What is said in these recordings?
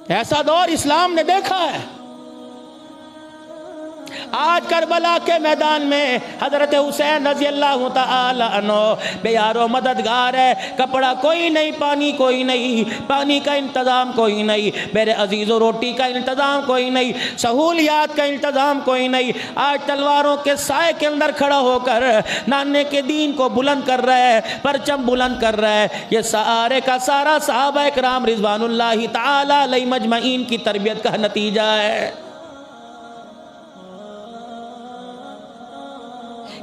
ایسا دور اسلام نے دیکھا ہے۔ آج کربلا کے میدان میں حضرت حسین رضی اللہ تعالی عنہ بے یار و مددگار ہے، کپڑا کوئی نہیں، پانی کوئی نہیں، پانی کا انتظام کوئی نہیں، میرے عزیزو روٹی کا انتظام کوئی نہیں، سہولیات کا انتظام کوئی نہیں۔ آج تلواروں کے سائے کے اندر کھڑا ہو کر نانے کے دین کو بلند کر رہا ہے، پرچم بلند کر رہا ہے۔ یہ سارے کا سارا صحابہ کرام رضوان اللہ تعالی علیہ مجمعین کی تربیت کا نتیجہ ہے۔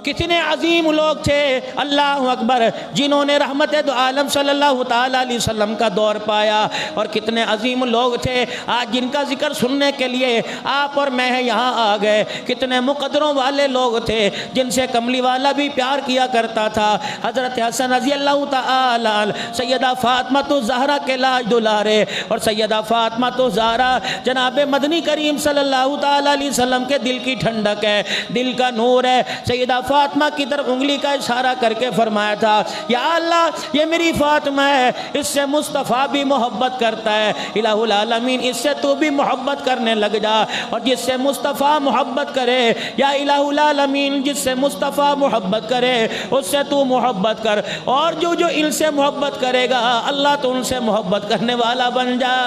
کتنے عظیم لوگ تھے، اللہ اکبر، جنہوں نے رحمت دو عالم صلی اللہ تعالیٰ علیہ وسلم کا دور پایا، اور کتنے عظیم لوگ تھے آج جن کا ذکر سننے کے لیے آپ اور میں یہاں آ گئے۔ کتنے مقدروں والے لوگ تھے جن سے کملی والا بھی پیار کیا کرتا تھا۔ حضرت حسن رضی اللہ تعالیٰ، سیدہ فاطمہ الزہرا کے لاج دلارے، اور سیدہ فاطمہ الزہرا جناب مدنی کریم صلی اللہ تعالیٰ علیہ وسلم کے دل کی ٹھنڈک ہے، دل کا نور ہے۔ سیدہ فاطمہ کی طرف انگلی کا اشارہ کر کے فرمایا تھا، یا اللہ یہ میری فاطمہ ہے، اس سے مصطفیٰ بھی محبت کرتا ہے، الہ العالمین اس سے تو بھی محبت کرنے لگ جا، اور جس سے مصطفیٰ محبت کرے یا الہ العالمین جس سے مصطفیٰ محبت کرے اس سے تو محبت کر، اور جو ان سے محبت کرے گا اللہ تو ان سے محبت کرنے والا بن جا۔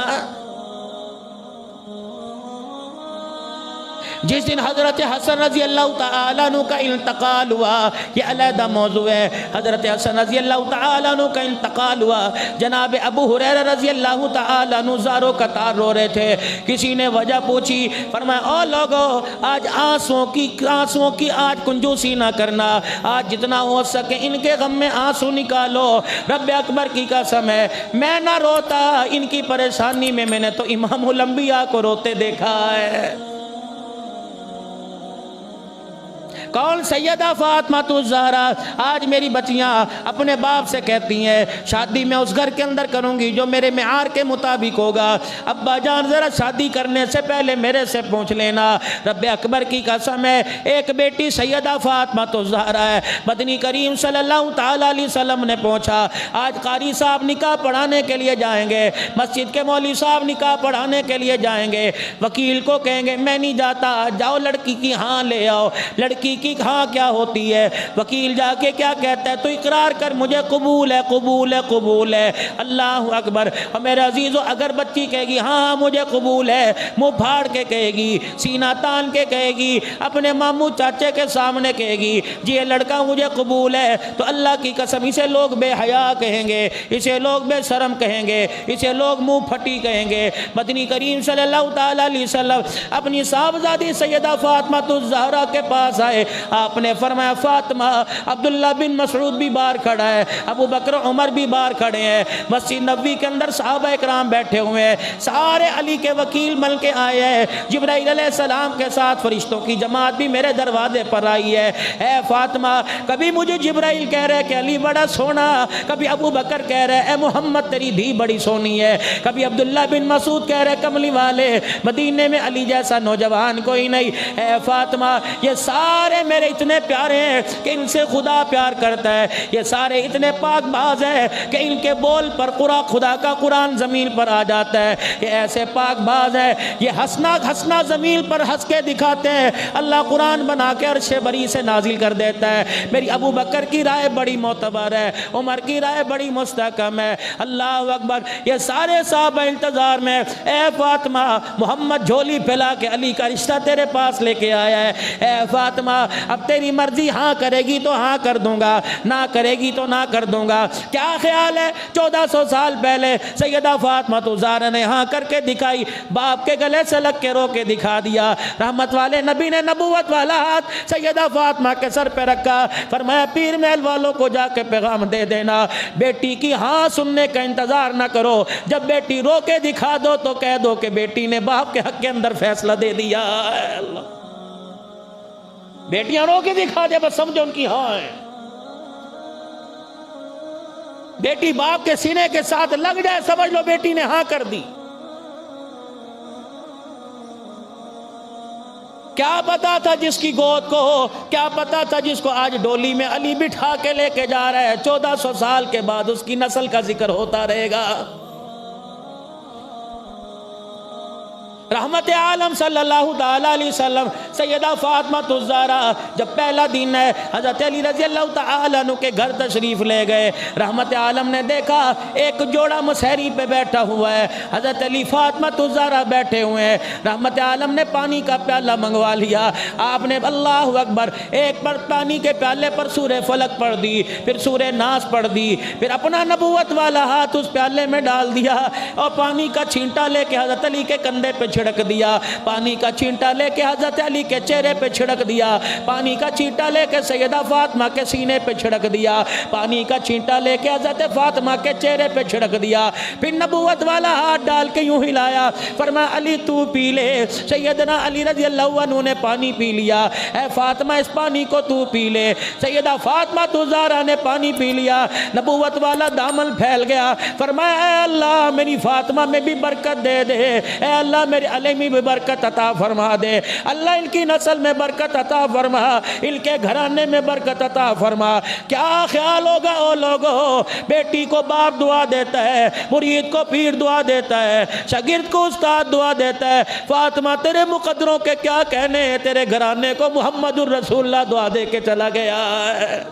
جس دن حضرت حسن رضی اللہ تعالیٰ عنہ کا انتقال ہوا، یہ علیحدہ موضوع ہے، حضرت حسن رضی اللہ تعالیٰ عنہ کا انتقال ہوا، جناب ابو ہریرہ رضی اللہ تعالیٰ عنہ زارو قطار رو رہے تھے۔ کسی نے وجہ پوچھی، فرمایا او لوگو آج آنسوں کی آج کنجوسی نہ کرنا، آج جتنا ہو سکے ان کے غم میں آنسو نکالو۔ رب اکبر کی قسم ہے میں نہ روتا، ان کی پریشانی میں نے تو امام الانبیاء کو روتے دیکھا ہے۔ کون؟ سیدہ فاطمہ الزہرا۔ آج میری بچیاں اپنے باپ سے کہتی ہیں شادی میں اس گھر کے اندر کروں گی جو میرے معیار کے مطابق ہوگا، ابا جان ذرا شادی کرنے سے پہلے میرے سے پوچھ لینا۔ رب اکبر کی قسم ہے ایک بیٹی سیدہ فاطمہ الزہرا ہے، مدنی کریم صلی اللہ تعالیٰ علیہ وسلم نے پوچھا، آج قاری صاحب نکاح پڑھانے کے لیے جائیں گے، مسجد کے مولوی صاحب نکاح پڑھانے کے لیے جائیں گے، وکیل کو کہیں گے میں نہیں جاتا، جاؤ لڑکی کی ہاں لے آؤ، لڑکی کی ہاں کیا ہوتی ہے؟ وکیل جا کے کیا کہتا ہے؟ تو اقرار کر مجھے قبول ہے، قبول ہے، قبول ہے۔ اللہ اکبر۔ اور میرے عزیزو اگر بچی کہے گی ہاں مجھے قبول ہے، منہ پھاڑ کے کہے گی، سینہ تان کے کہے گی، اپنے ماموں چاچے کے سامنے کہے گی جی یہ لڑکا مجھے قبول ہے، تو اللہ کی قسم اسے لوگ بے حیا کہیں گے، اسے لوگ بے شرم کہیں گے، اسے لوگ منہ پھٹی کہیں گے۔ مدنی کریم صلی اللہ تعالیٰ علیہ وسلم اپنی صاحبزادی سیدہ فاطمہ الزہرا کے پاس آئے، آپ نے فرمایا فاطمہ، عبداللہ بن مسعود بھی باہر کھڑا ہے، ابو بکر عمر بھی باہر کھڑے ہیں، مسجد نبوی کے اندر صحابہ اکرام بیٹھے ہوئے ہیں، سارے علی کے وکیل مل کے آئے ہیں، جبرائیل علیہ السلام کے ساتھ فرشتوں کی جماعت بھی میرے دروازے پر آئی ہے۔ اے فاطمہ، کبھی مجھے جبرائیل کہہ رہے کہ علی بڑا سونا، کبھی ابو بکر کہہ رہے اے محمد تیری دھی بڑی سونی ہے، کبھی عبداللہ بن مسعود کہہ رہے کملی والے مدینے میں علی جیسا نوجوان کوئی نہیں۔ اے فاطمہ، یہ سارے میرے اتنے پیارے ہیں کہ ان سے خدا پیار کرتا ہے، یہ سارے اتنے پاک باز ہیں کہ ان کے بول پر خدا کا قرآن زمین پر آ جاتا ہے، یہ ایسے پاک باز ہیں، یہ ہنسنا زمین پر ہنس کے دکھاتے ہیں، اللہ قرآن بنا کے عرش بری سے نازل کر دیتا ہے۔ میری ابو بکر کی رائے بڑی معتبر ہے، عمر کی رائے بڑی مستحکم ہے۔ اللہ اکبر۔ یہ سارے صحابہ انتظار میں، اے فاطمہ محمد جھولی پھیلا کے علی کا رشتہ تیرے پاس لے کے آیا ہے، اے فاطمہ اب تیری مرضی ہاں کرے گی تو ہاں کر دوں گا، نہ کرے گی تو نہ کر دوں گا۔ کیا خیال ہے 1400 سال پہلے سیدہ فاطمہ الزہرا نے ہاں کر کے دکھائی، باپ کے گلے سے لگ کے رو کے دکھا دیا۔ رحمت والے نبی نے نبوت والا ہاتھ سیدہ فاطمہ کے سر پہ رکھا، فرمایا پیر محل والوں کو جا کے پیغام دے دینا، بیٹی کی ہاں سننے کا انتظار نہ کرو، جب بیٹی رو کے دکھا دو تو کہہ دو کہ بیٹی نے باپ کے حق کے اندر فیصلہ دے دیا۔ اللہ، بیٹیاں رو کے دکھا دے بس سمجھو ان کی ہاں ہے۔ بیٹی باپ کے سینے کے ساتھ لگ جائے سمجھ لو بیٹی نے ہاں کر دی۔ کیا پتا تھا جس کی گود کو ہو، کیا پتا تھا جس کو آج ڈولی میں علی بٹھا کے لے کے جا رہا ہے، 1400 سال کے بعد اس کی نسل کا ذکر ہوتا رہے گا۔ رحمت عالم صلی اللہ تعالیٰ علیہ وسلم سیدہ فاطمہ الزہرا جب پہلا دن ہے حضرت علی رضی اللہ تعالیٰ عنہ کے گھر تشریف لے گئے، رحمت عالم نے دیکھا ایک جوڑا مسحری پہ بیٹھا ہوا ہے، حضرت علی فاطمہ الزہرا بیٹھے ہوئے ہیں۔ رحمت عالم نے پانی کا پیالہ منگوا لیا، آپ نے اللہ اکبر ایک پر پانی کے پیالے پر سورہ فلق پڑھ دی، پھر سورہ ناس پڑھ دی، پھر اپنا نبوت والا ہاتھ اس پیالے میں ڈال دیا اور پانی کا چھینٹا لے کے حضرت علی کے کندھے پہ چھڑک دیا، پانی کا چھینٹا لے کے حضرت علی کے چہرے پہ چھڑک دیا، پانی کا چھینٹا لے کے سیدہ فاطمہ کے سینے پہ چھڑک دیا، پانی کا چھینٹا لے کے حضرت فاطمہ کے چہرے پہ چھڑک دیا، پھر نبوت والا ہاتھ ڈال کے یوں ہلایا، فرمایا علی تو پی لے۔ سیدنا علی رضی اللہ عنہ نے پانی پی لیا، اے فاطمہ اس پانی کو تو پی لے۔ سیدہ فاطمہ الزہرا نے پانی پی لیا، نبوت والا دامن پھیل گیا، فرمایا اے اللہ میری فاطمہ میں بھی برکت دے دے، اے اللہ میرے علی میں بھی برکت عطا فرما دے، اللہ ان کی نسل میں برکت عطا فرما، ان کے گھرانے میں برکت عطا فرما۔ کیا خیال ہوگا او لوگو، بیٹی کو باپ دعا دیتا ہے، مرید کو پیر دعا دیتا ہے، شاگرد کو استاد دعا دیتا ہے، فاطمہ تیرے مقدروں کے کیا کہنے ہیں، تیرے گھرانے کو محمد الرسول اللہ دعا دے کے چلا گیا ہے۔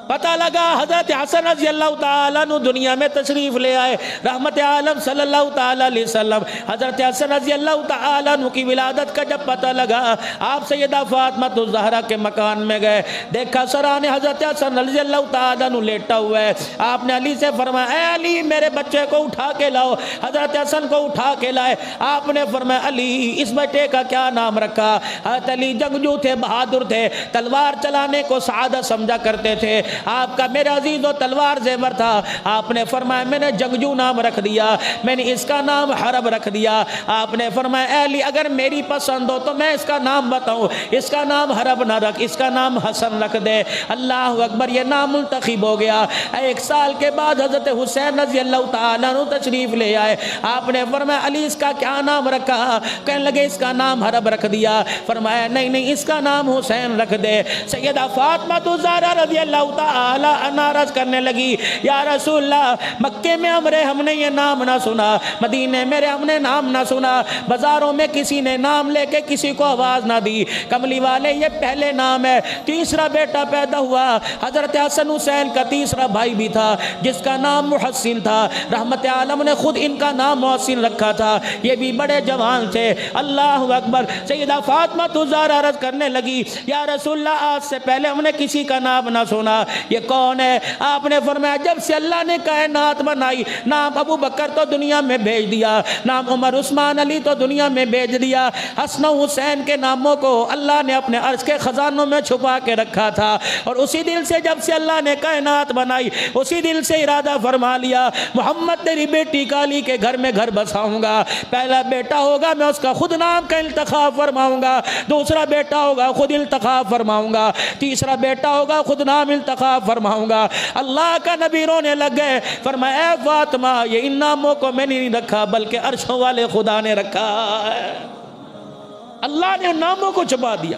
پتہ لگا حضرت حسن رضی اللہ تعالیٰ عنہ دنیا میں تشریف لے آئے، رحمت عالم صلی اللہ تعالیٰ علیہ وسلم حضرت حسن رضی اللہ تعالیٰ عنہ کی ولادت کا جب پتہ لگا، آپ سیدہ فاطمہ الزہرا کے مکان میں گئے، دیکھا سرانے حضرت حسن رضی اللہ تعالیٰ عنہ لیٹا ہوا ہے، آپ نے علی سے فرمایا اے علی میرے بچے کو اٹھا کے لاؤ، حضرت حسن کو اٹھا کے لائے، آپ نے فرمایا علی اس بیٹے کا کیا نام رکھا؟ حضرت علی جنگجو تھے، بہادر تھے، تلوار چلانے کو سعادت سمجھا کرتے تھے، آپ کا میرے عزیز و تلوار زیور تھا، آپ نے فرمایا میں نے جنگجو نام رکھ دیا، میں نے اس کا نام حرب رکھ دیا۔ آپ نے فرمایا اے علی اگر میری پسند ہو تو میں اس کا نام بتاؤں، اس کا نام حرب نہ رکھ، اس کا نام حسن رکھ دے۔ اللہ اکبر، یہ نام منتخب ہو گیا۔ ایک سال کے بعد حضرت حسین رضی اللہ تعالیٰ عنہ تشریف لے آئے، آپ نے فرمایا علی اس کا کیا نام رکھا؟ کہنے لگے اس کا نام حرب رکھ دیا، فرمایا نہیں نہیں اس کا نام حسین رکھ دے۔ سیدہ فاطمہ الزہرا رضی اللہ تعالی عنہا عرض کرنے لگی یا رسول اللہ مکے میں ہم نے یہ نام نہ سنا، مدینے میں ہم نے نام نہ سنا، بازاروں میں کسی نے نام لے کے کسی کو آواز نہ دی، کملی والے یہ پہلے نام ہے۔ تیسرا بیٹا پیدا ہوا، حضرت حسن حسین کا تیسرا بھائی بھی تھا جس کا نام محسن تھا، رحمت عالم نے خود ان کا نام محسن رکھا تھا، یہ بھی بڑے جوان تھے۔ اللہ اکبر، سیدہ فاطمہ الزہرا عرض کرنے لگی یا رسول اللہ آج سے پہلے ہم نے کسی کا نام نہ سنا، یہ کون ہے؟ آپ نے فرمایا جب سے اللہ نے کائنات بنائی نام ابو بکر تو دنیا میں بھیج دیا، نام عمر عثمان علی تو دنیا میں بھیج دیا، حسن و حسین کے ناموں کو اللہ نے اپنے عرش کے خزانوں میں چھپا کے رکھا تھا، اور اسی دل سے جب سے اللہ نے کائنات بنائی اسی دل سے ارادہ فرما لیا محمد تیری بیٹی کا علی کے گھر میں گھر بساؤں گا، پہلا بیٹا ہوگا میں اس کا خود نام کا انتخاب فرماؤں گا، دوسرا بیٹا ہوگا خود انتخاب فرماؤں گا، تیسرا بیٹا ہوگا خود نام انتخاب فرماؤں گا۔ اللہ کا نبی رونے لگ گئے، فرمایا اے فاطمہ یہ ان ناموں کو میں نے نہیں رکھا بلکہ عرشوں والے خدا نے رکھا ہے، اللہ نے ان ناموں کو چھپا دیا۔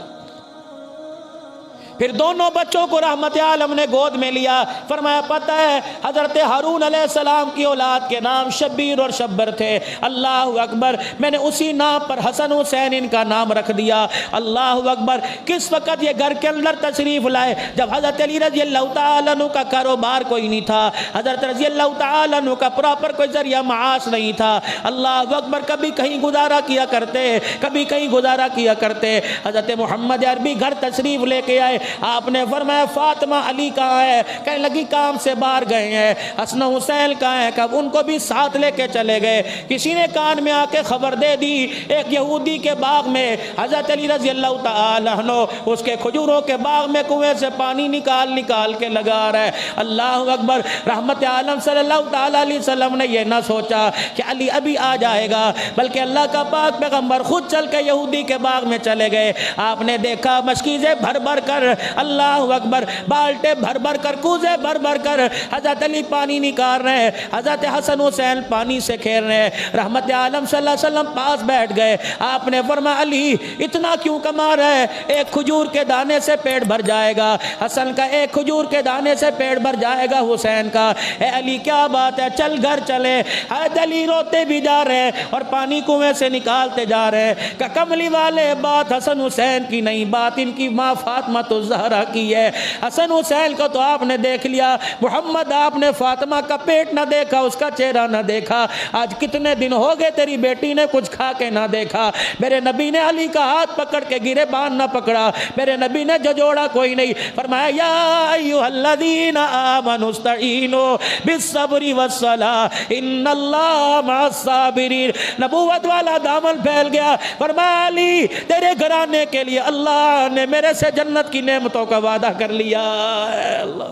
پھر دونوں بچوں کو رحمت عالم نے گود میں لیا، فرمایا پتہ ہے حضرت ہارون علیہ السلام کی اولاد کے نام شبیر اور شبر تھے، اللہ اکبر میں نے اسی نام پر حسن حسین ان کا نام رکھ دیا۔ اللہ اکبر، کس وقت یہ گھر کے اندر تشریف لائے؟ جب حضرت علی رضی اللہ تعالیٰ عنہ کا کاروبار کوئی نہیں تھا، حضرت رضی اللہ تعالیٰ عنہ کا پراپر کوئی ذریعہ معاش نہیں تھا، اللہ اکبر کبھی کہیں گزارا کیا کرتے، کبھی کہیں گزارا کیا کرتے۔ حضرت محمد عربی گھر تشریف لے کے آئے، آپ نے فرمایا فاطمہ علی کہاں ہے؟ کہنے لگی کام سے باہر گئے ہیں۔ حسن حسین کہاں ہے؟ کب ان کو بھی ساتھ لے کے چلے گئے۔ کسی نے کان میں آ کے خبر دے دی ایک یہودی کے باغ میں حضرت علی رضی اللہ تعالیٰ عنہ اس کے کھجوروں کے باغ میں کنویں سے پانی نکال کے لگا رہا ہے۔ اللہ اکبر، رحمت عالم صلی اللہ تعالیٰ علیہ وسلم نے یہ نہ سوچا کہ علی ابھی آ جائے گا، بلکہ اللہ کا پاک پیغمبر خود چل کے یہودی کے باغ میں چلے گئے۔ آپ نے دیکھا مشکیزیں بھر بھر کر اللہ اکبر، بالٹے بھر بھر کر، کوزے بھر بھر کر حضرت علی پانی نکال رہے ہیں، حضرت حسن حسین پانی سے کھیل رہے ہیں۔ رحمت عالم صلی اللہ علیہ وسلم پاس بیٹھ گئے۔ آپ نے فرمایا علی اتنا کیوں کما رہا ہے؟ ایک کھجور کے دانے سے پیٹ بھر جائے گا حسن کا، ایک کھجور کے دانے سے پیٹ بھر جائے گا حسین کا۔ اے علی کیا بات ہے، چل گھر چلے۔ حضرت علی روتے بھی جا رہے ہیں اور پانی کنویں سے نکالتے جا رہے ہیں کہ کملی والے بات حسن حسین کی نہیں، بات ان کی ماں فاطمہ الزہرا کی ہے۔ حسن حسین کو تو آپ نے دیکھ لیا، محمد آپ نے فاطمہ کا پیٹ نہ دیکھا، اس کا چہرہ نہ دیکھا۔ آج کتنے دن ہو گئے تیری بیٹی نے کچھ کھا کے نہ دیکھا۔ میرے نبی نے علی کا ہاتھ پکڑ کے گرے بان نہ پکڑا، میرے نبی نے جھجوڑا کوئی نہیں، فرمایا یا ایھا الذین آمنوا استعینوا بالصبر والصلاۃ ان اللہ مع الصابرین۔ نبوت والا دامن پھیل گیا، فرمایا علی تیرے گھرانے کے لیے اللہ نے میرے سے جنت کی نعمتوں کا وعدہ کر لیا ہے۔ اللہ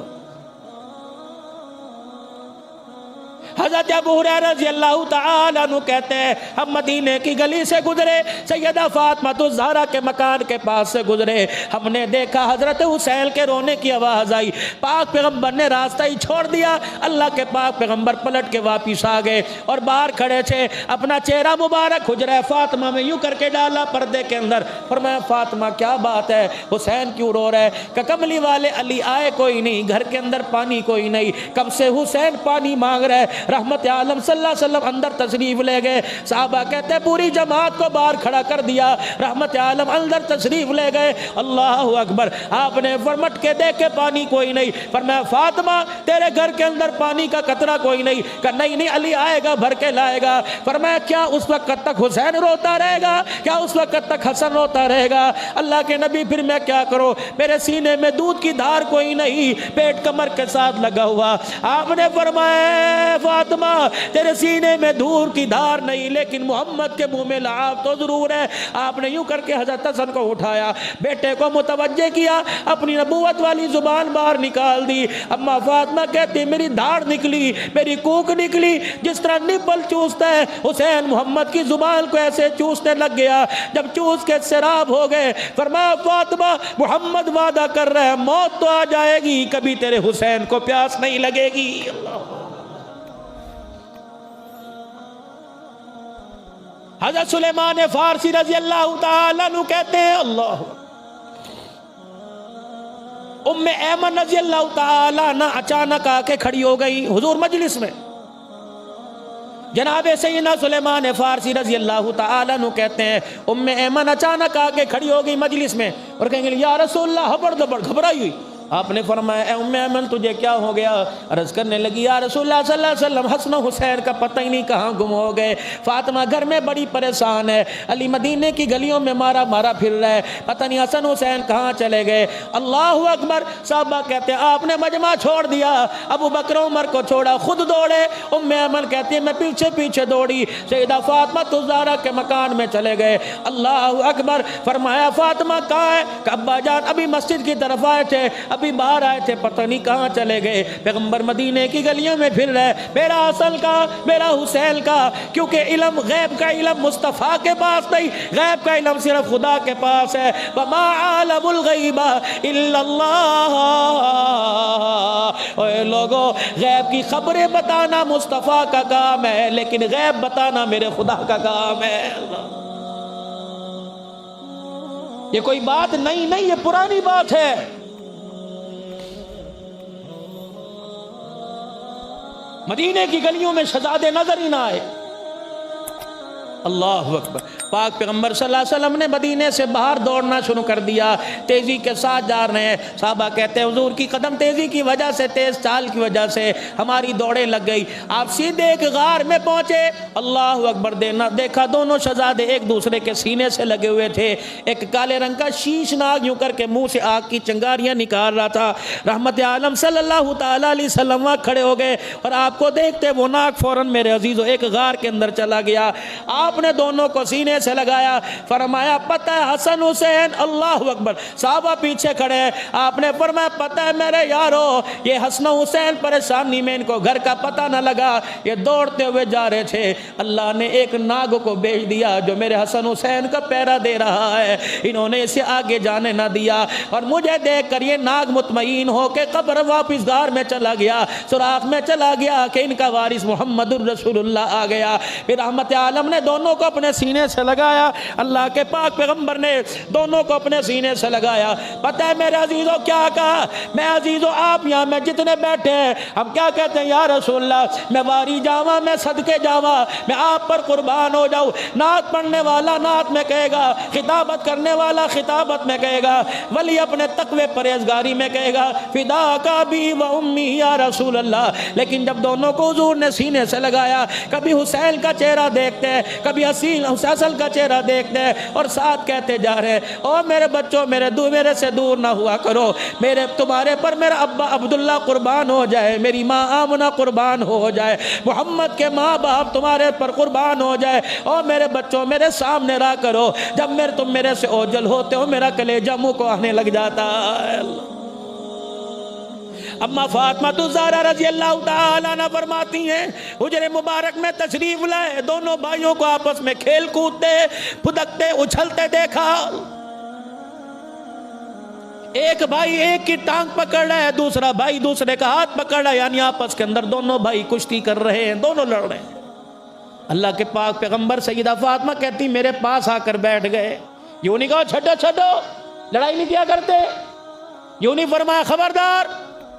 حضرت ابو ہریرہ رضی اللہ تعالیٰ عنہ کہتے ہیں ہم مدینے کی گلی سے گزرے، سیدہ فاطمہ الزہرا کے مکان کے پاس سے گزرے، ہم نے دیکھا حضرت حسین کے رونے کی آواز آئی۔ پاک پیغمبر نے راستہ ہی چھوڑ دیا، اللہ کے پاک پیغمبر پلٹ کے واپس آ گئے اور باہر کھڑے تھے، اپنا چہرہ مبارک حجرہ فاطمہ میں یوں کر کے ڈالا پردے کے اندر، فرمایا فاطمہ کیا بات ہے، حسین کیوں رو رہا ہے؟ کہ کملی والے علی آئے کوئی نہیں، گھر کے اندر پانی کوئی نہیں، کب سے حسین پانی مانگ رہا ہے۔ رحمت عالم صلی اللہ علیہ وسلم اندر تشریف لے گئے، صحابہ کہتے ہیں پوری جماعت کو باہر کھڑا کر دیا، رحمت عالم اندر تشریف لے گئے، اللہ اکبر۔ آپ نے فرمٹ کے دیکھے پانی کوئی نہیں، فرمایا فاطمہ تیرے گھر کے اندر پانی کا قطرہ کوئی نہیں؟ کہ نہیں علی آئے گا بھر کے لائے گا۔ فرمایا کیا اس وقت تک حسین روتا رہے گا؟ کیا اس وقت تک حسن روتا رہے گا؟ اللہ کے نبی پھر میں کیا کروں، میرے سینے میں دودھ کی دھار کوئی نہیں، پیٹ کمر کے ساتھ لگا ہوا۔ آپ نے فرمایا فاطمہ تیرے سینے میں دھور کی دھار نہیں، لیکن محمد کے منہ میں لعاب تو ضرور ہے۔ آپ نے یوں کر کے حضرت حسن کو اٹھایا، بیٹے کو متوجہ کیا، اپنی نبوت والی زبان باہر نکال دی۔ اما فاطمہ کہتی میری دھاڑ نکلی، میری کوک نکلی، جس طرح نپل چوستا ہے حسین محمد کی زبان کو ایسے چوسنے لگ گیا۔ جب چوس کے سیراب ہو گئے، فرمایا فاطمہ محمد وعدہ کر رہا ہے موت تو آ جائے گی، کبھی تیرے حسین کو پیاس نہیں لگے گی۔ اللہ حضرت سلیمان فارسی رضی اللہ تعالیٰ عنہ کہتے ہیں اللہ ام ایمن رضی اللہ تعالیٰ عنہ اچانک آ کے کھڑی ہو گئی حضور مجلس میں۔ جناب سیدنا سلیمان فارسی رضی اللہ تعالیٰ عنہ کہتے ہیں ام ایمن اچانک آ کے کھڑی ہو گئی مجلس میں اور کہیں گے یا رسول اللہ، ہبڑ دبڑ گھبرائی ہوئی۔ آپ نے فرمایا اے ام ایمن تجھے کیا ہو گیا؟ عرض کرنے لگی یا رسول اللہ صلی اللہ علیہ وسلم حسن و حسین کا پتہ ہی نہیں کہاں گم ہو گئے، فاطمہ گھر میں بڑی پریشان ہے، علی مدینے کی گلیوں میں مارا مارا پھر رہا ہے، پتہ نہیں حسن حسین کہاں چلے گئے۔ اللہ اکبر۔ صحابہ کہتے ہیں آپ نے مجمع چھوڑ دیا، ابو بکر عمر کو چھوڑا، خود دوڑے۔ ام ایمن کہتی ہے میں پیچھے پیچھے دوڑی، سیدہ فاطمہ الزہرا کے مکان میں چلے گئے۔ اللہ اکبر۔ فرمایا فاطمہ کہاں ہے؟ کہ ابا جان ابھی مسجد کی طرف آئے تھے، ابھی باہر آئے تھے، پتہ نہیں کہاں چلے گئے، پیغمبر مدینے کی گلیوں میں پھر رہے، میرا حسن کا میرا حسین کا، کیونکہ علم غیب کا علم مصطفیٰ کے پاس نہیں، غیب کا علم صرف خدا کے پاس ہے۔ وما عالم الغیب الا اللہ۔ اے لوگو غیب کی خبریں بتانا مصطفیٰ کا کام ہے، لیکن غیب بتانا میرے خدا کا کام ہے۔ یہ کوئی بات نہیں، یہ پرانی بات ہے۔ مدینے کی گلیوں میں شہزادے نظر ہی نہ آئے۔ اللہ اکبر۔ پاک پیغمبر صلی اللہ علیہ وسلم نے مدینے سے باہر دوڑنا شروع کر دیا، تیزی کے ساتھ جا رہے ہیں۔ صحابہ کہتے ہیں حضور کی قدم تیزی کی وجہ سے، تیز چال کی وجہ سے ہماری دوڑیں لگ گئی۔ آپ سیدھے ایک غار میں پہنچے، اللہ اکبر۔ دیکھا دونوں شہزادے ایک دوسرے کے سینے سے لگے ہوئے تھے، ایک کالے رنگ کا شیش ناگ یوں کر کے منہ سے آگ کی چنگاریاں نکال رہا تھا۔ رحمت عالم صلی اللہ تعالیٰ علیہ وسلم وہاں کھڑے ہو گئے اور آپ کو دیکھتے وہ ناگ فوراً میرے عزیزو ایک غار کے اندر چلا گیا۔ آپ نے دونوں کو سینے سے لگایا، فرمایا پتہ ہے حسن حسین، اللہ اکبر، صحابہ پیچھے کھڑے ہیں، آپ نے فرمایا پتہ ہے میرے یارو یہ حسن حسین پریشانی میں ان کو گھر کا پتہ نہ لگا، یہ دوڑتے ہوئے جا رہے تھے، اللہ نے ایک ناگ کو بھیج دیا جو میرے حسن حسین کا پہرا دے رہا ہے، انہوں نے اسے آگے جانے نہ دیا، اور مجھے دیکھ کر یہ ناگ مطمئن ہو کے قبر واپس گار میں چلا گیا، سوراخ میں چلا گیا کہ ان کا وارث محمد الرسول اللہ آ گیا۔ پھر رحمت عالم نے دونوں کو اپنے سینے سے لگایا، اللہ کے پاک پیغمبر نے دونوں کو اپنے سینے سے لگایا۔ پتہ ہے میرے عزیزوں کیا کہا؟ میں عزیزوں آپ یہاں میں جتنے بیٹھے ہیں ہم کیا کہتے ہیں؟ یا رسول اللہ میں واری جاواں، میں صدقے جاواں، میں آپ پر قربان ہو جاؤں۔ نعت پڑھنے والا نعت میں کہے گا، خطابت کرنے والا خطابت میں کہے گا، ولی اپنے تقوی پرہیزگاری میں کہے گا فداک ابی و امی یا رسول اللہ۔ لیکن جب دونوں کو حضور نے سینے سے لگایا، کبھی حسین کا چہرہ دیکھتے ہیں، کبھی حسن کا چہرہ دیکھتے ہیں، اور ساتھ کہتے جا رہے ہیں او میرے بچوں میرے سے دور نہ ہوا کرو، تمہارے پر میرا ابا عبداللہ قربان ہو جائے، میری ماں آمنہ قربان ہو جائے، محمد کے ماں باپ تمہارے پر قربان ہو جائے، او میرے بچوں میرے سامنے رہا کرو۔ جب تم میرے سے اوجل ہوتے ہو میرا کلیجہ منہ کو آنے لگ جاتا ہے۔ اما فاطمہ الزہرا رضی اللہ تعالیٰ عنہ فرماتی ہیں حجر مبارک میں تشریف لائے، دونوں بھائیوں کو آپس میں کھیل کودتے پھدکتے اچھلتے دیکھا، ایک بھائی ایک کی ٹانگ پکڑ رہا ہے، دوسرا بھائی دوسرے کا ہاتھ پکڑ رہا ہے، یعنی آپس کے اندر دونوں بھائی کشتی کر رہے ہیں، دونوں لڑ رہے ہیں۔ اللہ کے پاک پیغمبر سیدہ فاطمہ کہتی میرے پاس آ کر بیٹھ گئے، یوں نہیں کہا چھڈو لڑائی نہیں کیا کرتے، یوں نہیں فرمایا خبردار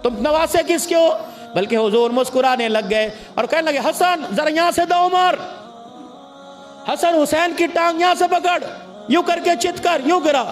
تم نواسے کس کے ہو، بلکہ حضور مسکرانے لگ گئے اور کہنے لگے حسن ذرا یہاں سے دو عمر، حسن حسین کی ٹانگ یہاں سے پکڑ، یوں کر کے چت کر، یوں گرا۔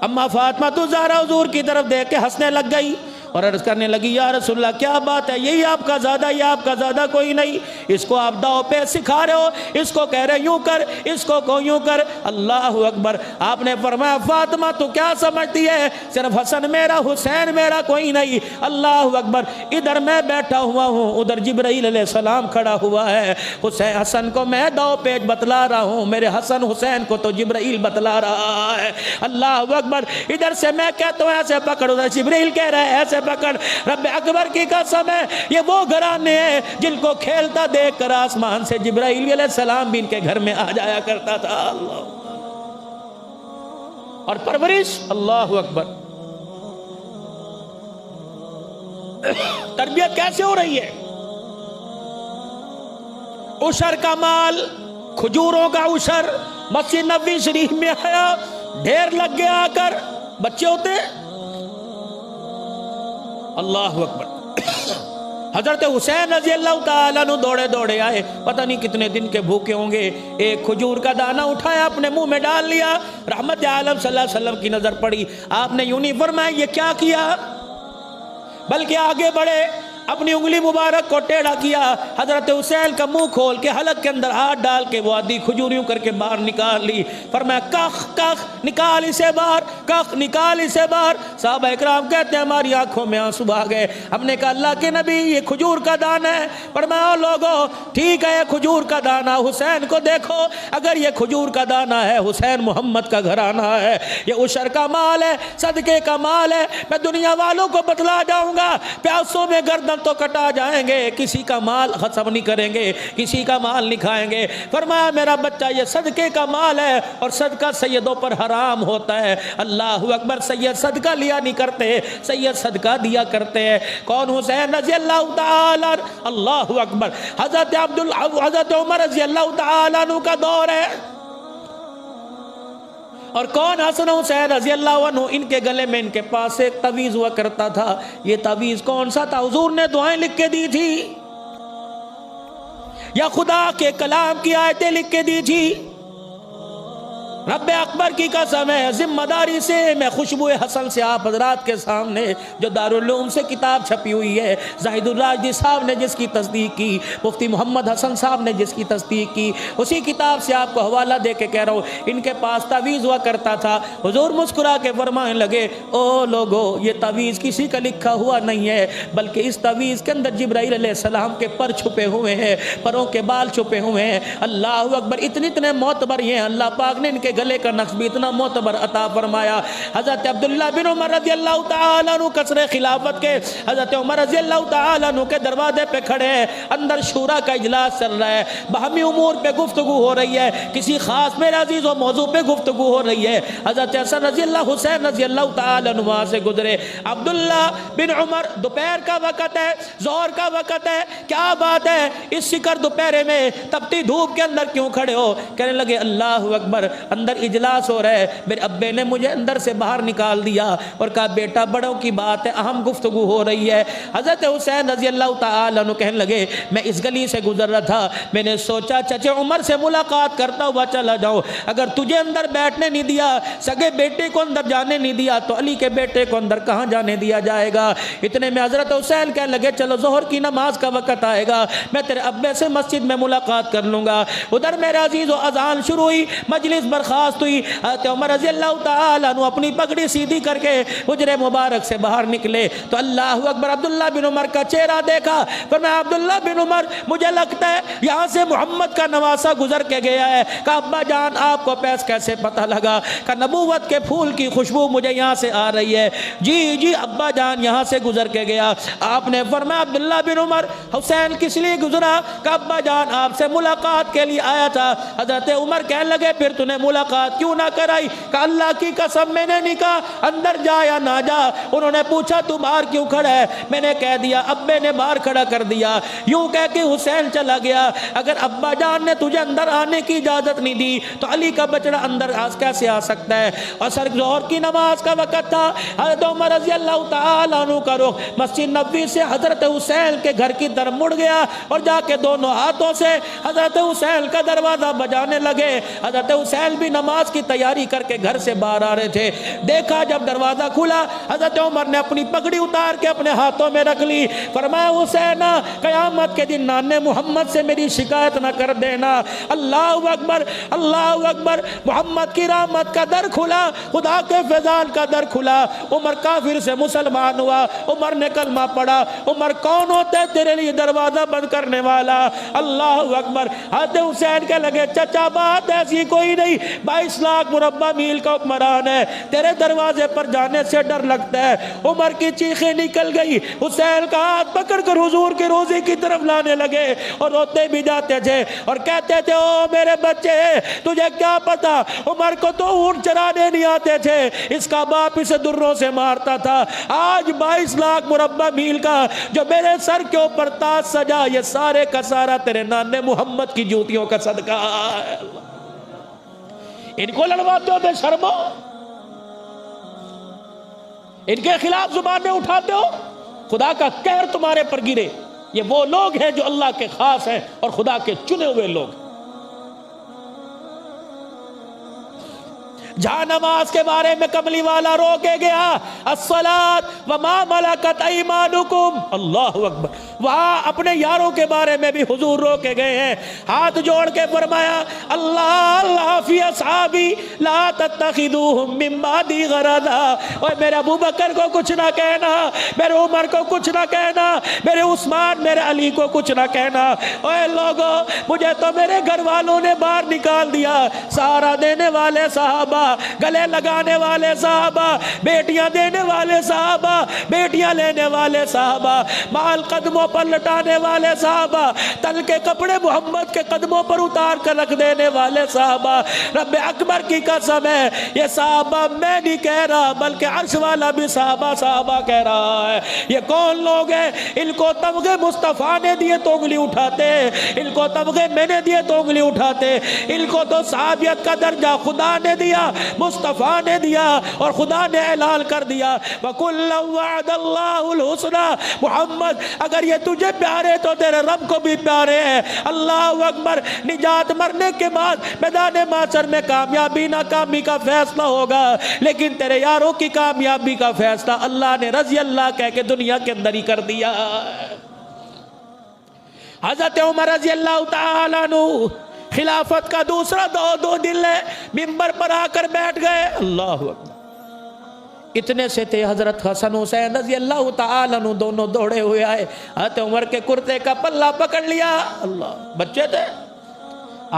اما فاطمہ الزہرا حضور کی طرف دیکھ کے ہنسنے لگ گئی اور عرض کرنے لگی یا رسول اللہ کیا بات ہے، یہی آپ کا زیادہ، یہ آپ کا زیادہ کوئی نہیں، اس کو آپ داؤ پہ سکھا رہے ہو، اس کو کہہ رہے یوں کر، اس کو یوں کر۔ اللہ اکبر۔ آپ نے فرمایا فاطمہ تو کیا سمجھتی ہے، صرف حسن میرا حسین میرا کوئی نہیں۔ اللہ اکبر۔ ادھر میں بیٹھا ہوا ہوں، ادھر جبرائیل علیہ السلام کھڑا ہوا ہے، حسن کو میں داؤ پیچ بتلا رہا ہوں، میرے حسن حسین کو تو جبرائیل بتلا رہا ہے۔ اللہ اکبر۔ ادھر سے میں کہتا ہوں ایسے پکڑ، ادھر جبرائیل کہہ رہا ہے ایسے پکڑ۔ رب اکبر کی قسم ہے یہ وہ گھرانے ہیں جن کو کھیلتا دیکھ کر آسمان سے جبرائیل علیہ السلام بھی ان کے گھر میں آ جایا کرتا تھا۔ اللہ اور پرورش، اللہ اکبر، تربیت کیسے ہو رہی ہے؟ عشر کا مال، کھجوروں کا عشر مسجد نبوی شریف میں آیا، ڈھیر لگ گیا آ کر، بچے ہوتے ہیں۔ اللہ اکبر۔ حضرت حسین رضی اللہ تعالیٰ عنہ دوڑے دوڑے آئے، پتہ نہیں کتنے دن کے بھوکے ہوں گے، ایک کھجور کا دانہ اٹھایا اپنے منہ میں ڈال لیا، رحمت عالم صلی اللہ علیہ وسلم کی نظر پڑی، آپ نے یوں نہیں فرمایا یہ کیا کیا، بلکہ آگے بڑھے، اپنی انگلی مبارک کو ٹیڑھا کیا، حضرت حسین کا منہ کھول کے حلق کے اندر ہاتھ ڈال کے وہ آدھی کھجوریوں کر کے باہر نکال لی، فرمایا کخ کخ نکال اسے باہر، کخ نکال اسے باہر۔ صحابہ اکرام کہتے ہیں ہماری آنکھوں میں آنسو آ گئے، ہم نے کہا اللہ کے نبی یہ کھجور کا دانہ ہے۔ فرمایا لوگو ٹھیک ہے یہ کھجور کا دانہ، حسین کو دیکھو، اگر یہ کھجور کا دانہ ہے حسین محمد کا گھرانہ ہے، یہ عشر کا مال ہے، صدقے کا مال ہے، میں دنیا والوں کو بتلا جاؤں گا، پیاسوں میں گردن تو کٹا جائیں گے، کسی کا مال غصب نہیں کریں گے، کسی کا مال نہیں کھائیں گے۔ فرمایا میرا بچہ یہ صدقے کا مال ہے اور صدقہ سیدوں پر حرام ہوتا ہے۔ اللہ اکبر۔ سید صدقہ لیا نہیں کرتے، سید صدقہ دیا کرتے ہیں۔ کون؟ حسین رضی اللہ تعالیٰ۔ اللہ اکبر۔ حضرت عمر رضی اللہ تعالیٰ عنہ کا دور ہے، اور کون؟ حسن حسین رضی اللہ عنہ۔ ان کے گلے میں ان کے پاس ایک تعویذ ہوا کرتا تھا، یہ تعویذ کون سا تھا؟ حضور نے دعائیں لکھ کے دی تھی یا خدا کے کلام کی آیتیں لکھ کے دی تھی؟ رب اکبر کی قسم ہے، ذمہ داری سے میں خوشبو حسن سے آپ حضرات کے سامنے جو دارالعلوم سے کتاب چھپی ہوئی ہے، زاہد الراشدی صاحب نے جس کی تصدیق کی، مفتی محمد حسن صاحب نے جس کی تصدیق کی، اسی کتاب سے آپ کو حوالہ دے کے کہہ رہا ہوں، ان کے پاس تعویذ ہوا کرتا تھا۔ حضور مسکرا کے فرمانے لگے، او لوگو، یہ تعویذ کسی کا لکھا ہوا نہیں ہے، بلکہ اس تعویذ کے اندر جبرائیل علیہ السلام کے پر چھپے ہوئے ہیں، پروں کے بال چھپے ہوئے ہیں۔ اللہ اکبر، اتنے معتبر یہ ہیں، اللہ پاک نے ان کے گلے کا نقش بھی اتنا معتبر عطا فرمایا۔ حضرت عبداللہ بن عمر رضی اللہ تعالیٰ عنہ قصر خلافت کے، حضرت عمر رضی اللہ تعالیٰ عنہ کے دروازے پہ کھڑے ہیں، اندر شورا کا اجلاس چل رہا ہے، باہمی امور پہ گفتگو ہو رہی ہے، کسی خاص میرے عزیز و موضوع پہ گفتگو ہو رہی ہے۔ حضرت حسن رضی اللہ، حسین رضی اللہ تعالیٰ عنہ وہاں سے گزرے۔ عبداللہ بن عمر، دوپہر کا وقت ہے، ظہر کا وقت ہے، کیا بات ہے اس سکر دوپہرے میں تپتی دھوپ کے اندر کیوں کھڑے ہو؟ کہنے لگے اللہ اکبر، اندر اجلاس ہو رہا ہے، میرے ابے نے مجھے اندر سے باہر نکال دیا اور کہا بیٹا بڑوں کی بات ہے، اہم گفتگو ہو رہی ہے۔ حضرت حسین رضی اللہ تعالیٰ عنہ کہنے لگے میں اس گلی سے گزر رہا تھا، میں نے سوچا چچے عمر سے ملاقات کرتا ہوا چلا جاؤں، اگر تجھے اندر بیٹھنے نہیں دیا، سگے بیٹے کو اندر جانے نہیں دیا، تو علی کے بیٹے کو اندر کہاں جانے دیا جائے گا؟ اتنے میں حضرت حسین کہنے لگے چلو ظہر کی نماز کا وقت آئے گا، میں تیرے ابے سے مسجد میں ملاقات کر لوں گا۔ ادھر میرے عزیز و اذان شروع ہوئی، مجلس برخاست ہوئی، حضرت عمر رضی اللہ تعالیٰ عنہ اپنی پگڑی سیدھی کر کے حجرے مبارک سے باہر نکلے تو اللہ اکبر، عبداللہ بن عمر کا چہرہ دیکھا، فرمایا عبداللہ بن عمر مجھے لگتا ہے یہاں سے محمد کا نواسہ گزر کے گیا ہے۔ کہا ابا جان آپ کو پیس کیسے پتہ لگا؟ کہ نبوت کے پھول کی خوشبو مجھے یہاں سے آ رہی ہے۔ جی ابا جان یہاں سے گزر کے گیا۔ آپ نے فرمایا عبداللہ بن عمر حسین کس لیے گزرا؟ کہ ابا جان آپ سے ملاقات کے لیے آیا تھا۔ حضرت عمر کہنے لگے پھر تو نے ملاقات کیوں نہ کرائی؟ کہ اللہ کی قسم میں نے نہیں کہا اندر جا یا نہ جا۔ انہوں نے پوچھا تو باہر کیوں کھڑا ہے؟ میں نے کہہ دیا ابے نے باہر کھڑا کر دیا۔ یوں کہہ کے حسین چلا گیا۔ اگر ابا جان نے تجھے اندر آنے کی اجازت نہیں دی تو علی کا بچڑا اندر کیسے آ سکتا ہے؟ اور سر ظہر کی نماز کا وقت تھا۔ حضرت عمر رضی اللہ تعالیٰ عنہ کا رخ مسجد نبوی سے حضرت حسین کے گھر کی طرف مڑ گیا اور جا کے دونوں ہاتھوں سے حضرت حسین کا دروازہ بجانے لگے۔ حضرت حسین بھی نماز کی تیاری کر کے گھر سے باہر آ رہے تھے۔ دیکھا جب دروازہ کھلا، حضرت عمر نے اپنی پگڑی اتار کے اپنے ہاتھوں میں رکھ لی۔ فرمایا حسین قیامت کے دن نانے محمد سے میری شکایت نہ کر دینا۔ اللہ اکبر، اللہ اکبر۔ محمد کی رحمت کا در کھلا، خدا کے فضال کا در کھلا۔ عمر کافر سے مسلمان ہوا، عمر نے کلمہ پڑھا۔ عمر کون ہوتا ہے تیرے لیے دروازہ بند کرنے والا؟ اللہ اکبر۔ حضرت حسین کے لگے چچا بات ایسی کوئی نہیں، 22 لاکھ مربع میل کا حکمران ہے، تیرے دروازے پر جانے سے ڈر لگتا ہے۔ عمر کی چیخیں نکل گئی، حسین کا ہاتھ پکڑ کر حضور کے روزے کی طرف لانے لگے اور روتے بھی جاتے تھے اور کہتے تھے او میرے بچے تجھے کیا پتا، عمر کو تو اونٹ چرانے نہیں آتے تھے، اس کا باپ اسے دروں سے مارتا تھا۔ آج 22 لاکھ مربع میل کا جو میرے سر کے اوپر تاج سجا، یہ سارے کا سارا تیرے نانے محمد کی جوتیوں کا صدقہ ہے۔ ان کو لڑواتے ہو بے شرمو، ان کے خلاف زبانیں اٹھاتے ہو، خدا کا قہر تمہارے پر گرے۔ یہ وہ لوگ ہیں جو اللہ کے خاص ہیں اور خدا کے چنے ہوئے لوگ۔ جہاں نماز کے بارے میں کملی والا رو کے گیا الصلاۃ وما ملکت ایمانکم، اللہ اکبر، وہاں اپنے یاروں کے بارے میں بھی حضور رو کے گئے ہیں۔ ہاتھ جوڑ کے فرمایا اللہ اللہ فی اصحابی لا تتخذوہم من بعدی غرضا، اور میرے ابو بکر کو کچھ نہ کہنا، میرے عمر کو کچھ نہ کہنا، میرے عثمان میرے علی کو کچھ نہ کہنا۔ اے لوگو مجھے تو میرے گھر والوں نے باہر نکال دیا، سہارا دینے والے صحابہ، گلے لگانے والے صحابہ، بیٹیاں دینے والے صحابہ، بیٹیاں لینے والے صحابہ، مال قدموں پر لٹانے والے صحابہ، تل کے کپڑے محمد کے قدموں پر اتار کر رکھ دینے والے صحابہ۔ رب اکبر کی قسم ہے یہ صحابہ میں نہیں کہہ رہا بلکہ عرش والا بھی صحابہ صحابہ کہہ رہا ہے۔ یہ کون لوگ ہیں؟ ان کو تمغے مصطفیٰ نے دیے تو انگلی اٹھاتے، ان کو تمغے میں نے دیے تو انگلی اٹھاتے، ان کو تو صحابیت کا درجہ خدا نے دیا، مصطفیٰ نے دیا اور خدا نے اعلان کر دیا وَكُلًّا وَعَدَ اللَّهُ الْحُسْنَى۔ محمد اگر یہ تجھے پیارے تو تیرے رب کو بھی پیارے ہیں۔ اللہ اکبر۔ نجات مرنے کے بعد میدان محشر میں کامیابی ناکامی کا فیصلہ ہوگا، لیکن تیرے یاروں کی کامیابی کا فیصلہ اللہ نے رضی اللہ کہہ کے دنیا کے اندر ہی کر دیا۔ حضرت عمر رضی اللہ تعالیٰ عنہ خلافت کا دوسرا دو دن ہے، منبر پر آ کر بیٹھ گئے۔ اللہ اکبر۔ اتنے سے تھے حضرت حسن حسین رضی اللہ تعالیٰ عنہ دونوں دوڑے ہوئے آئے، حضرت عمر کے کرتے کا پلہ پکڑ لیا۔ اللہ، بچے تھے۔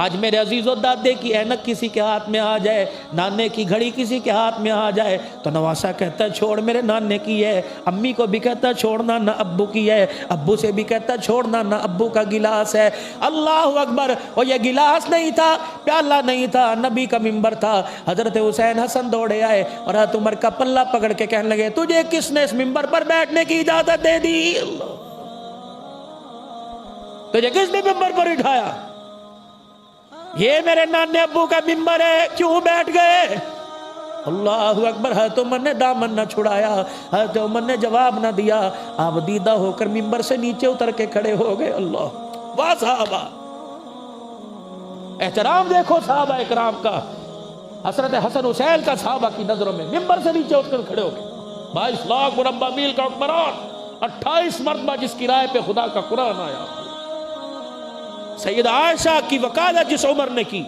آج میرے عزیزو دادے کی اینک کسی کے ہاتھ میں آ جائے، نانے کی گھڑی کسی کے ہاتھ میں آ جائے تو نواسا کہتا ہے چھوڑ میرے نانے کی ہے، امی کو بھی کہتا ہے چھوڑنا نہ ابو کی ہے، ابو سے بھی کہتا ہے چھوڑنا نہ ابو کا گلاس ہے۔ اللہ اکبر۔ اور یہ گلاس نہیں تھا، پیالہ نہیں تھا، نبی کا منبر تھا۔ حضرت حسین حسن دوڑے آئے اور حضرت عمر کا پلہ پکڑ کے کہنے لگے تجھے کس نے اس منبر پر بیٹھنے کی اجازت دے دی؟ تجھے کس نے منبر پر اٹھایا؟ یہ میرے نانے ابو کا منبر ہے، کیوں بیٹھ گئے؟ اللہ اکبر۔ حضرت عمر نے دامن نہ چھڑایا، حضرت عمر نے جواب نہ دیا، آپ دیدہ ہو کر منبر سے نیچے اتر کے کھڑے ہو گئے۔ اللہ، واہ صحابہ، احترام دیکھو صحابہ اکرام کا۔ حضرت حسن حسین کا صحابہ کی نظروں میں منبر سے نیچے اتر کر کھڑے ہو گئے۔ 22 لاکھ مربع میل کا حکمران، 28 مرتبہ جس کی رائے پہ خدا کا قرآن آیا، سیدہ عائشہ کی وکالت جس عمر نے کی،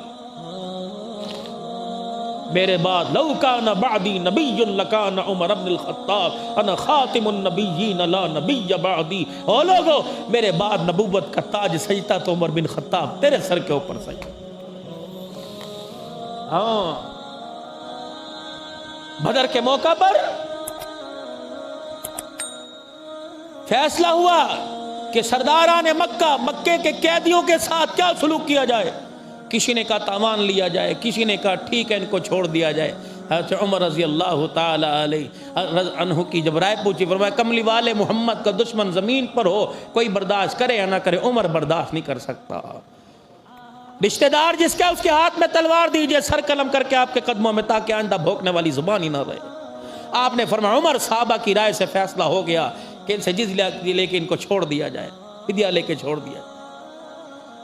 میرے بعد لو کان بعدی نبی لکان عمر بن الخطاب انا خاتم النبیین لا نبی بعدی۔ او لوگو، میرے بعد نبوت کا تاج سجتا تو عمر بن خطاب تیرے سر کے اوپر سجتا۔ ہاں، بدر کے موقع پر فیصلہ ہوا کہ سرداران مکے کے قیدیوں کے ساتھ کیا سلوک کیا جائے۔ کسی نے کہا تاوان لیا جائے، کسی نے کہا ٹھیک ہے ان کو چھوڑ دیا جائے۔ حضرت عمر رضی اللہ تعالی علیہ عنہ کی جب رائے پوچھی، فرمایا کملی والے محمد کا دشمن زمین پر ہو، کوئی برداشت کرے یا نہ کرے، عمر برداشت نہیں کر سکتا۔ رشتہ دار جس کا اس کے ہاتھ میں تلوار دیجئے، سر قلم کر کے آپ کے قدموں میں، تاکہ آئندہ بھوکنے والی زبان ہی نہ رہے۔ آپ نے فرمایا عمر، صحابہ کی رائے سے فیصلہ ہو گیا کہ ان سے جزیہ لے کے ان کو چھوڑ دیا جائے، فدیہ لے کے چھوڑ دیا۔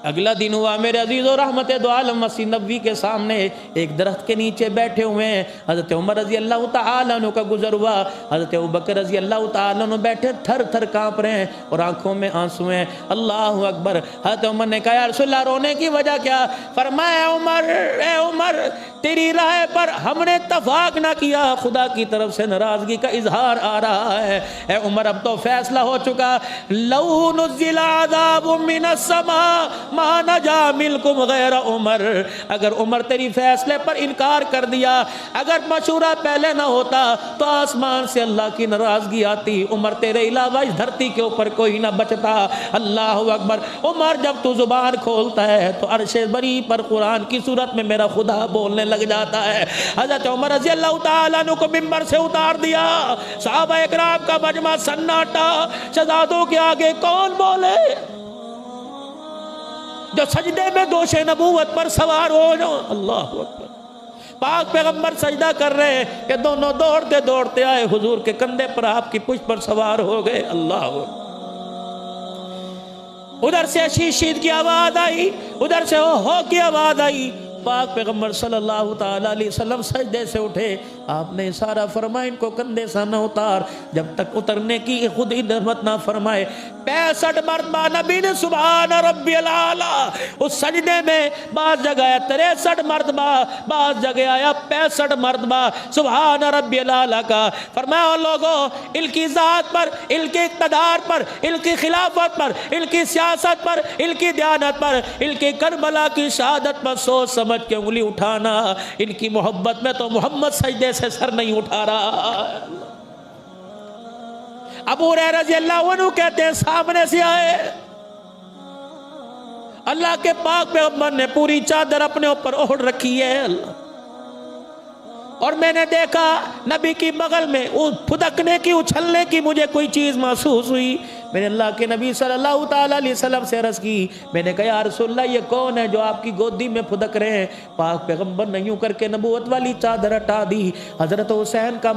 اگلا دن ہوا میرے عزیز و رحمت دو عالم مسیح نبوی کے سامنے ایک درخت کے نیچے بیٹھے ہوئے ہیں، حضرت عمر رضی اللہ تعالیٰ عنہ کا گزر ہوا، حضرت ابوبکر رضی اللہ تعالیٰ عنہ بیٹھے تھر تھر کانپ رہے ہیں اور آنکھوں میں آنسو ہیں۔ اللہ اکبر۔ حضرت عمر نے کہا یا رسول اللہ رونے کی وجہ کیا؟ فرمایا اے عمر تیری رائے پر ہم نے اتفاق نہ کیا، خدا کی طرف سے ناراضگی کا اظہار آ رہا ہے۔ اے عمر اب تو فیصلہ ہو چکا، لو نزل عذاب من السماء ما نجا منکم غیر عمر۔ اگر عمر تیری فیصلے پر انکار کر دیا، اگر مشورہ پہلے نہ ہوتا تو آسمان سے اللہ کی ناراضگی آتی، عمر تیرے علاوہ اس دھرتی کے اوپر کوئی نہ بچتا۔ اللہ اکبر۔ عمر جب تو زبان کھولتا ہے تو عرش بری پر قرآن کی صورت میں میرا خدا بولنے لگ جاتا ہے۔ حضرت عمر رضی اللہ تعالیٰ عنہ کو منبر سے اتار دیا، صحابہ اکرام کا مجمع سناٹا، شہزادوں کے آگے کون بولے؟ جو سجدے میں دوش نبوت پر سوار ہو جو۔ اللہ اکبر۔ پاک پیغمبر سجدہ کر رہے ہیں کہ دونوں دوڑتے دوڑتے آئے حضور کے کندھے پر، آپ کی پشت پر سوار ہو گئے۔ اللہ اکبر۔ ادھر سے شید کی آواز آئی، ادھر سے ہو کی آواز آئی۔ پاک پیغمبر صلی اللہ تعالیٰ علیہ وسلم سجدے سے اٹھے، آپ نے اشارہ فرمایا ان کو کندھے سے نہ اتار جب تک اترنے کی خود ہی نعمت نہ فرمائے۔ 65 مرتبہ نبی نے سبحان ربی الاعلیٰ، اس سجدے میں بعض جگہ آیا 63 مرتبہ، بعض جگہ آیا 65 مرتبہ سبحان ربی الاعلیٰ کا۔ فرمایا لوگوں، ان کی ذات پر، ان کے اقتدار پر، ان کی خلافت پر، ان کی سیاست پر، ان کی دیانت پر، ان کی کربلا کی شہادت پر سوچ سمجھ کے انگلی اٹھانا، ان کی محبت میں تو محمد سجدے سے سر نہیں اٹھا رہا۔ ابو ہریرہ رضی اللہ عنہ کہتے ہیں سامنے سے آئے، اللہ کے پاک پیغمبر نے پوری چادر اپنے اوپر اوڑھ رکھی ہے، اور میں نے دیکھا نبی کی بغل میں پھدکنے کی، اچھلنے کی مجھے کوئی چیز محسوس ہوئی۔ میں نے اللہ کے نبی صلی اللہ تعالیٰ علیہ وسلم سے عرض کی، میں نے کہا یا رسول اللہ یہ کون ہے جو آپ کی گودی میں پھدک رہے ہیں؟ پاک پیغمبر نے یوں کر کے نبوت والی چادر ہٹا دی، حضرت حسین کا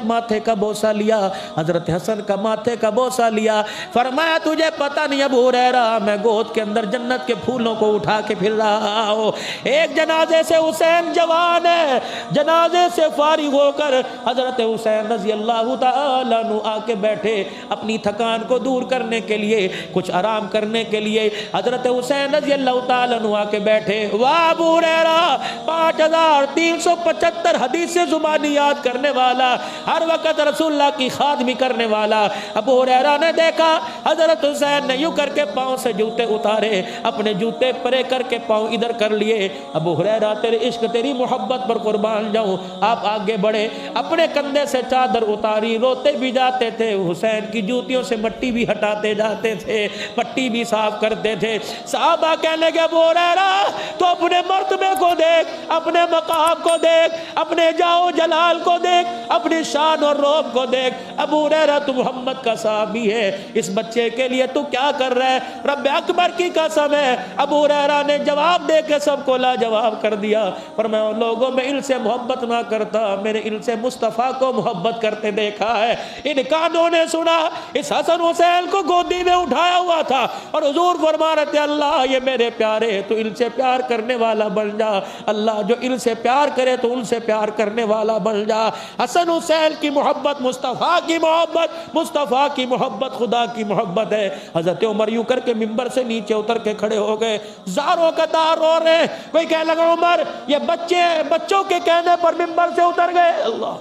ماتھے کا بوسہ لیا، حضرت حسن کا ماتھے کا بوسہ لیا، فرمایا تجھے پتہ نہیں ابو ہریرہ میں گود کے اندر جنت کے پھولوں کو اٹھا کے پھر رہا ہوں۔ ایک جنازے سے حسین جوان ہے، جنازے سے فارغ ہو کر حضرت حسین رضی اللہ تعالیٰ عنہ آ کے بیٹھے اپنی تھکان کو دور کرنے کے لیے، کچھ آرام کرنے کے لیے حضرت حسین رضی اللہ تعالیٰ عنہ آ کے بیٹھے۔ واہ ابو ہریرہ 5375 حدیث زبانی یاد کرنے والا، ہر وقت رسول اللہ کی خادمی کرنے والا ابو ہریرہ نے دیکھا حضرت حسین نے یوں کر کے پاؤں سے جوتے اتارے، اپنے جوتے پرے کر کے پاؤں ادھر کر لیے۔ ابو ہریرہ تیرے عشق تیری محبت پر قربان جاؤں، آپ آگے بڑھے، اپنے کندھے سے چادر اتاری، روتے بھی جاتے تھے، حسین کی جوتیوں سے مٹی بھی ہٹاتے جاتے تھے، پٹی بھی صاف کرتے تھے۔ صحابہ کہنے لگے ابو ہریرہ تو اپنے مرتبے کو دیکھ، اپنے مقام کو دیکھ، اپنے جاؤ جلال کو دیکھ، اپنی شان اور روب کو دیکھ۔ ابو ہریرہ تو محمد کا صحابی ہے، اس بچے کے لیے تو کیا کر رہا ہے؟ رب اکبر کی قسم ہے ابو ہریرہ نے جواب دے کے سب کو لاجواب کر دیا، پر میں ان لوگوں میں ان سے محبت نہ کرتا، میرے ان سے مصطفیٰ کو محبت کرتے دیکھا ہے۔ ان کانوں نے سنا اس حسن حسین کو گودی میں اٹھایا ہوا تھا اور حضور فرما رہے تھے اللہ یہ میرے پیارے، تو ان سے پیار کرنے والا بن جا، اللہ جو ان سے پیار کرے تو ان سے پیار کرنے والا بن جا۔ حسن حسین کی محبت مصطفیٰ کی محبت، مصطفیٰ کی محبت خدا کی محبت ہے۔ حضرت عمر یوں کر کے ممبر سے نیچے اتر کے کھڑے ہو گئے، زاروں کا دار رو رہے ہیں، کوئی کہنے لگا عمر یہ بچے بچوں کے کہنے پر ممبر سے اتر گئے۔ اللہ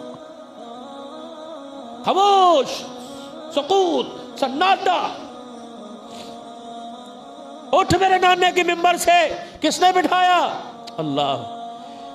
خاموش، سکوت، سناٹا۔ اٹھ میرے نانے کی ممبر سے، کس نے بٹھایا؟ اللہ۔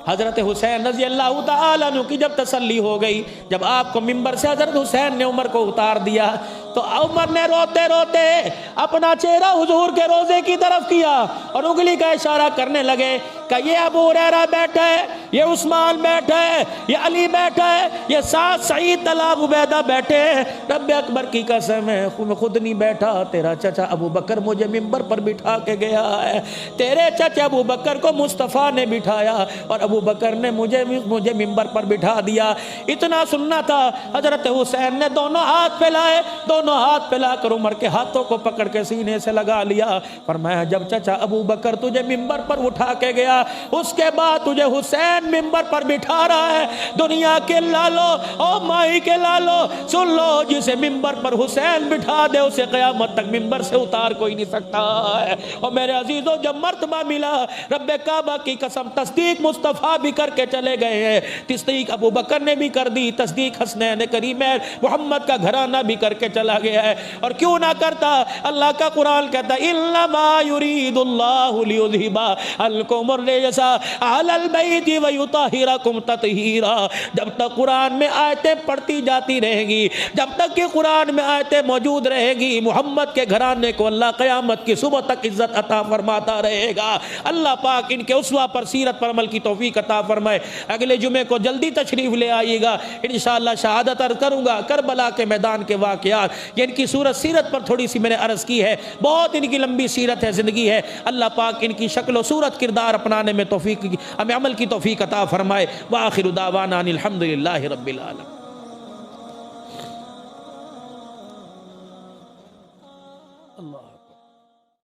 حضرت حسین رضی اللہ تعالیٰ عنہ کی جب تسلی ہو گئی، جب آپ کو ممبر سے حضرت حسین نے عمر کو اتار دیا تو عمر نے روتے روتے اپنا چہرہ حضور کے روزے کی طرف کیا اور انگلی کا اشارہ کرنے لگے کہ یہ ابو ہریرہ بیٹھا ہے، یہ عثمان بیٹھا ہے، یہ علی بیٹھا ہے، یہ سعد سعید طلحہ عبیدہ بیٹھے ہیں۔ رب اکبر کی قسم ہے میں خود نہیں بیٹھا، تیرا چچا ابو بکر مجھے ممبر پر بٹھا کے گیا ہے، تیرے چچا ابو بکر کو مصطفیٰ نے بٹھایا اور ابو بکر نے مجھے ممبر پر بٹھا دیا۔ اتنا سننا تھا، حضرت حسین نے دونوں ہاتھ پھیلائے، دونوں ہاتھ پھیلا کر عمر کے ہاتھوں کو پکڑ کے سینے سے لگا لیا، فرمایا جب چچا ابو بکر تجھے ممبر پر اٹھا کے گیا اس کے بعد تجھے حسین ممبر پر بٹھا رہا ہے۔ دنیا کے لالو او مائی کے لالو سن لو، جسے ممبر پر حسین بٹھا دے اسے قیامت تک ممبر سے اتار کوئی نہیں سکتا ہے۔ اور میرے عزیزوں جب مرتبہ ملا، رب کعبہ کی قسم تصدیق مصطفیٰ بھی کر کے چلے گئے ہیں، تصدیق ابو بکر نے بھی کر دی، تصدیق حسنین کریمین محمد کا گھرانہ بھی کر کے چلا گیا ہے۔ اور کیوں نہ کرتا؟ اللہ کا قرآن کہتا ہے انما یرید اللہ لیذھب عنکم الرجس اہل البیت ویطہرکم تطہیرا۔ جب تک قرآن میں آیتیں پڑھتی جاتی رہیں گی، جب تک کہ قرآن میں آیتیں موجود رہیں گی، محمد کے گھرانے کو اللہ قیامت کی صبح تک عزت عطا فرماتا رہے گا۔ اللہ پاک ان کے اسوہ پر سیرت پر عمل کی توفیق عطا فرمائے۔ اگلے جمعے کو جلدی تشریف لے آئیے گا، انشاءاللہ شہادت عرض کروں گا کربلا کے میدان کے واقعات، یہ ان کی صورت سیرت پر تھوڑی سی میں نے عرض کی ہے، بہت ان کی لمبی سیرت ہے، زندگی ہے۔ اللہ پاک ان کی شکل و صورت کردار اپنانے میں توفیق، ہمیں عمل کی توفیق عطا فرمائے۔ وآخر دعوانا ان الحمدللہ رب العالمین۔